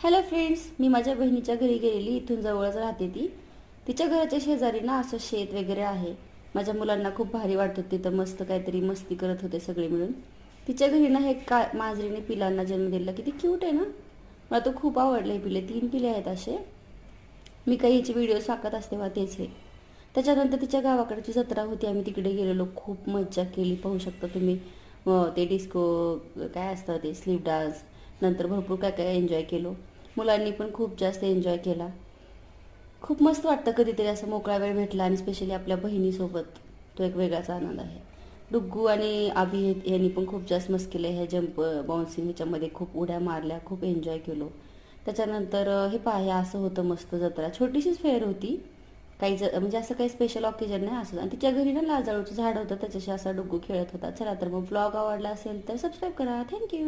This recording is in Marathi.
हॅलो फ्रेंड्स, मी माझ्या बहिणीच्या घरी गेलेली. इथून जवळच राहते ती. तिच्या घराच्या शेजारी ना असं शेत वगैरे आहे. माझ्या मुलांना खूप भारी वाटत, तिथं मस्त काहीतरी मस्ती करत होते सगळे मिळून. तिच्या घरी ना हे मांजरीने पिलांना जन्म दिला. किती क्यूट आहे ना. मला तो खूप आवडले. पिले 3 पिले आहेत असे. मी काही हिचे व्हिडिओ टाकत असते तेव्हा तेच हे. त्याच्यानंतर तिच्या गावाकडची जत्रा होती, आम्ही तिकडे गेलेलो. खूप मज्जा केली. पाहू शकता तुम्ही. ते डिस्को काय असतं ते स्लीप डान्स, नंतर भरपूर काय काय एन्जॉय केलो. मुलांनी पण खूप जास्त एन्जॉय केला. खूप मस्त वाटतं कधीतरी असं मोकळा वेळ भेटला, आणि स्पेशली आपल्या बहिणीसोबत. तो एक वेगळाच आनंद आहे. डुग्गू आणि आभी यांनी पण खूप जास्त मस्त केलं. ह्या जंप बाउन्सिंग ह्याच्यामध्ये खूप उड्या मारल्या, खूप एन्जॉय केलो. त्याच्यानंतर हे पहा, हे असं होतं मस्त जत्रा. छोटीशीच फेअर होती. काही म्हणजे असं काही स्पेशल ऑकेजन नाही असं. आणि तिच्या घरी ना लाजाळूचं झाड होतं, त्याच्याशी असा डुग्गू खेळत होता. चला तर मग व्लॉग आवडला असेल तर सबस्क्राईब करा. थँक्यू.